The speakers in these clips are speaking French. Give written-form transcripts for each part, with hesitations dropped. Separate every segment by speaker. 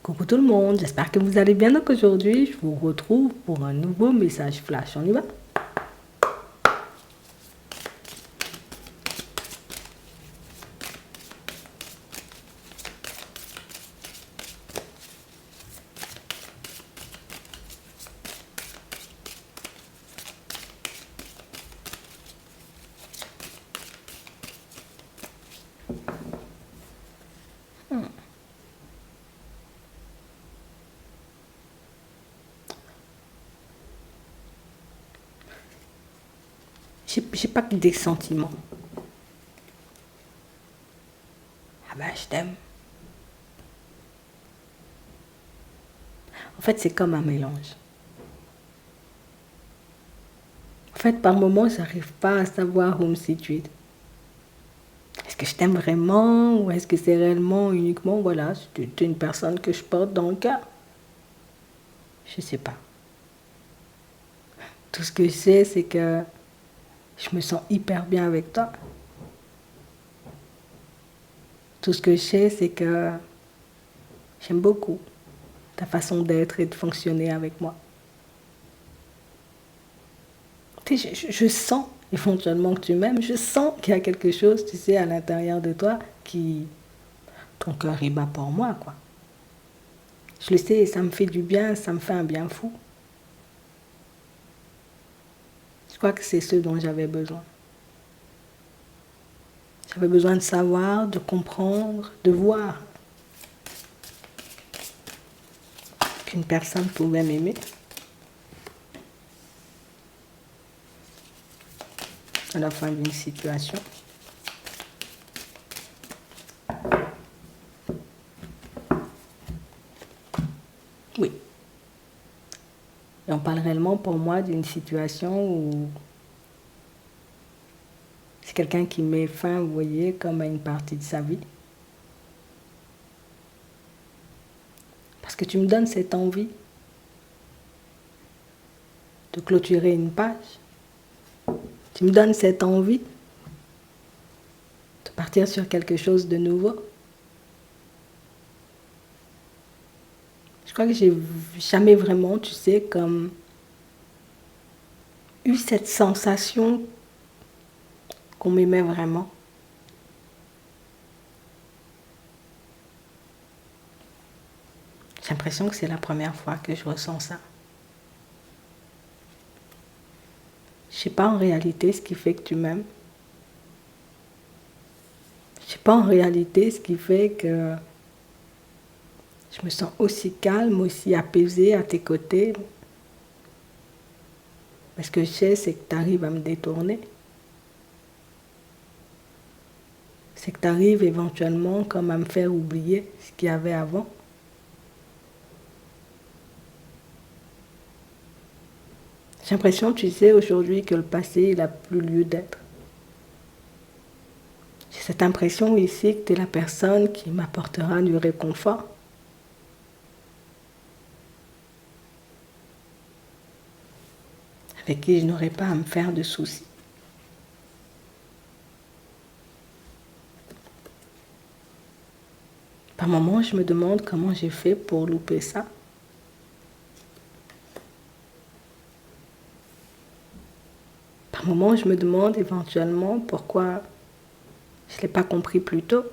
Speaker 1: Coucou tout le monde, j'espère que vous allez bien. Donc aujourd'hui, je vous retrouve pour un nouveau message flash. On y va? J'ai pas que des sentiments. Ah ben, je t'aime. En fait, c'est comme un mélange. En fait, par moments, j'arrive pas à savoir où me situer. Est-ce que je t'aime vraiment ou est-ce que c'est réellement, uniquement, voilà, c'est une personne que je porte dans le cœur? Je sais pas. Tout ce que je sais, c'est que je me sens hyper bien avec toi. Tout ce que je sais, c'est que j'aime beaucoup ta façon d'être et de fonctionner avec moi. Tu sais, je sens éventuellement que tu m'aimes, je sens qu'il y a quelque chose, tu sais, à l'intérieur de toi qui... Ton cœur il bat pour moi, quoi. Je le sais, ça me fait du bien, ça me fait un bien fou. Je crois que c'est ce dont j'avais besoin. J'avais besoin de savoir, de comprendre, de voir qu'une personne pouvait m'aimer. À la fin d'une situation. Oui. Et on parle réellement pour moi d'une situation où c'est quelqu'un qui met fin, vous voyez, comme à une partie de sa vie. Parce que tu me donnes cette envie de clôturer une page. Tu me donnes cette envie de partir sur quelque chose de nouveau. Je crois que j'ai jamais vraiment, tu sais, comme eu cette sensation qu'on m'aimait vraiment. J'ai l'impression que c'est la première fois que je ressens ça. Je sais pas en réalité ce qui fait que tu m'aimes. Je sais pas en réalité ce qui fait que je me sens aussi calme, aussi apaisée à tes côtés. Mais ce que je sais, c'est que tu arrives à me détourner. C'est que tu arrives éventuellement comme à me faire oublier ce qu'il y avait avant. J'ai l'impression, tu sais, aujourd'hui que le passé, il n'a plus lieu d'être. J'ai cette impression ici que tu es la personne qui m'apportera du réconfort. Avec qui je n'aurai pas à me faire de soucis. Par moments, je me demande comment j'ai fait pour louper ça. Par moments, je me demande éventuellement pourquoi je ne l'ai pas compris plus tôt.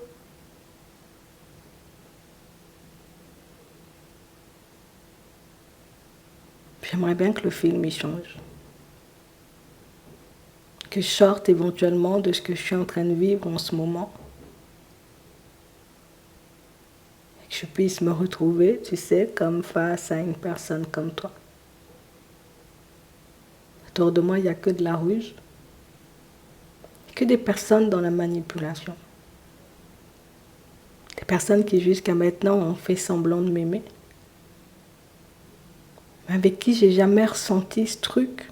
Speaker 1: J'aimerais bien que le film y change. Que je sorte éventuellement de ce que je suis en train de vivre en ce moment. Et que je puisse me retrouver, tu sais, comme face à une personne comme toi. Autour de moi, il n'y a que de la ruse. Que des personnes dans la manipulation. Des personnes qui jusqu'à maintenant ont fait semblant de m'aimer. Mais avec qui j'ai jamais ressenti ce truc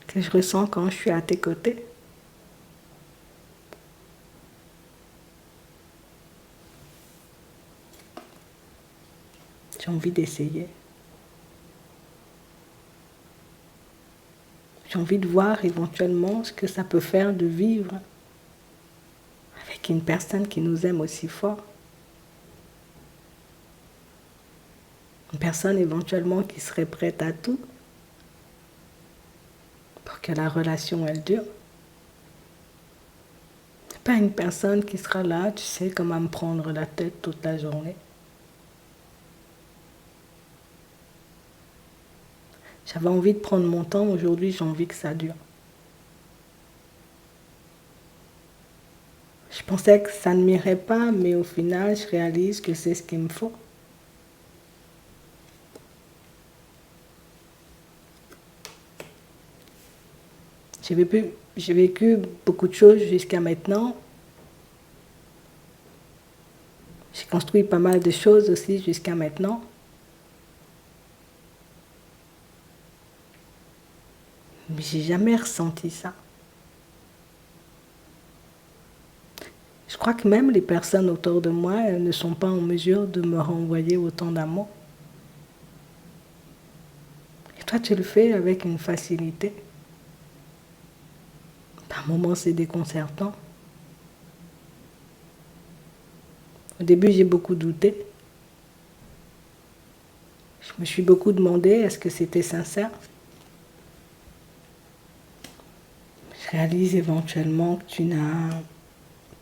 Speaker 1: que je ressens quand je suis à tes côtés. J'ai envie d'essayer. J'ai envie de voir éventuellement ce que ça peut faire de vivre avec une personne qui nous aime aussi fort. Une personne éventuellement qui serait prête à tout pour que la relation elle dure. Pas une personne qui sera là, tu sais, comme à me prendre la tête toute la journée. J'avais envie de prendre mon temps, aujourd'hui j'ai envie que ça dure. Je pensais que ça ne m'irait pas, mais au final je réalise que c'est ce qu'il me faut. J'ai vécu beaucoup de choses jusqu'à maintenant. J'ai construit pas mal de choses aussi jusqu'à maintenant. Mais j'ai jamais ressenti ça. Je crois que même les personnes autour de moi, elles ne sont pas en mesure de me renvoyer autant d'amour. Et toi, tu le fais avec une facilité. Par moments, c'est déconcertant. Au début, j'ai beaucoup douté. Je me suis beaucoup demandé, est-ce que c'était sincère? Je réalise éventuellement que tu n'as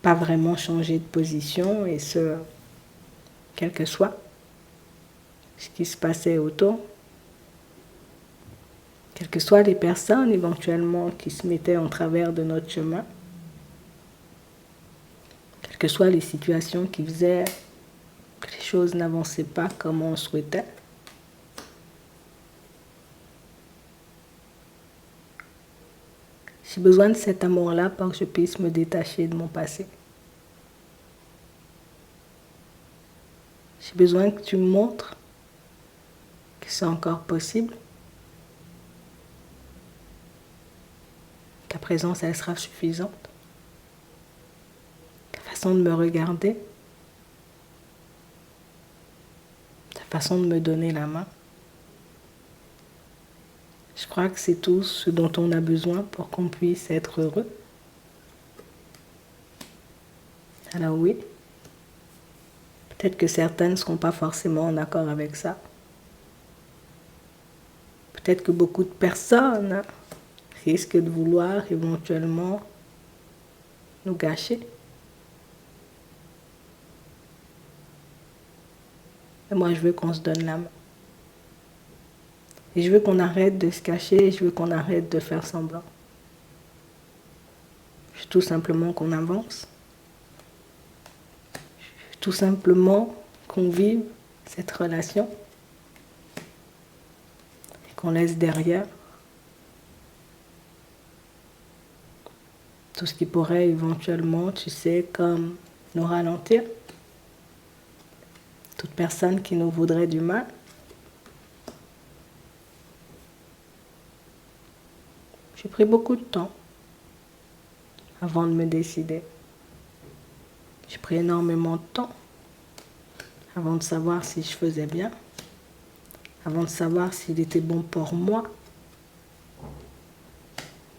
Speaker 1: pas vraiment changé de position, et ce, quel que soit ce qui se passait autour. Quelles que soient les personnes éventuellement qui se mettaient en travers de notre chemin. Quelles que soient les situations qui faisaient que les choses n'avançaient pas comme on souhaitait. J'ai besoin de cet amour-là pour que je puisse me détacher de mon passé. J'ai besoin que tu me montres que c'est encore possible. Ta présence, elle sera suffisante. Ta façon de me regarder. Ta façon de me donner la main. Je crois que c'est tout ce dont on a besoin pour qu'on puisse être heureux. Alors oui, peut-être que certains ne seront pas forcément en accord avec ça. Peut-être que beaucoup de personnes risquent de vouloir éventuellement nous gâcher. Et moi, je veux qu'on se donne la main. Et je veux qu'on arrête de se cacher, et je veux qu'on arrête de faire semblant. Je veux tout simplement qu'on avance. Je veux tout simplement qu'on vive cette relation. Et qu'on laisse derrière tout ce qui pourrait éventuellement, tu sais, comme nous ralentir. Toute personne qui nous voudrait du mal. J'ai pris beaucoup de temps avant de me décider. J'ai pris énormément de temps avant de savoir si je faisais bien, avant de savoir s'il était bon pour moi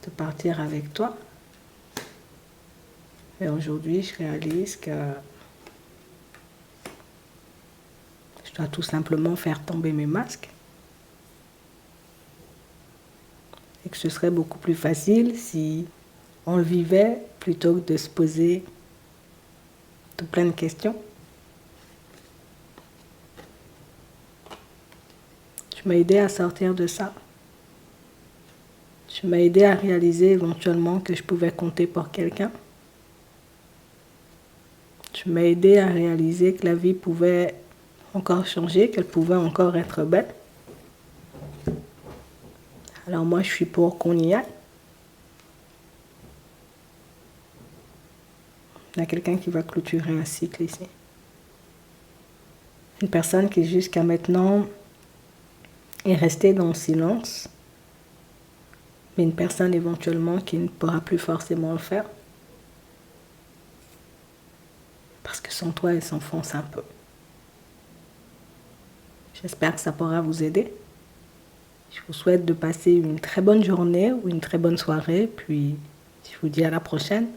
Speaker 1: de partir avec toi. Et aujourd'hui, je réalise que je dois tout simplement faire tomber mes masques. Et que ce serait beaucoup plus facile si on le vivait plutôt que de se poser tout plein de questions. Tu m'as aidé à sortir de ça. Tu m'as aidé à réaliser éventuellement que je pouvais compter pour quelqu'un. Tu m'as aidé à réaliser que la vie pouvait encore changer, qu'elle pouvait encore être belle. Alors moi, je suis pour qu'on y aille. Il y a quelqu'un qui va clôturer un cycle ici. Une personne qui jusqu'à maintenant est restée dans le silence, mais une personne éventuellement qui ne pourra plus forcément le faire. Parce que sans toi, elle s'enfonce un peu. J'espère que ça pourra vous aider. Je vous souhaite de passer une très bonne journée ou une très bonne soirée, puis je vous dis à la prochaine.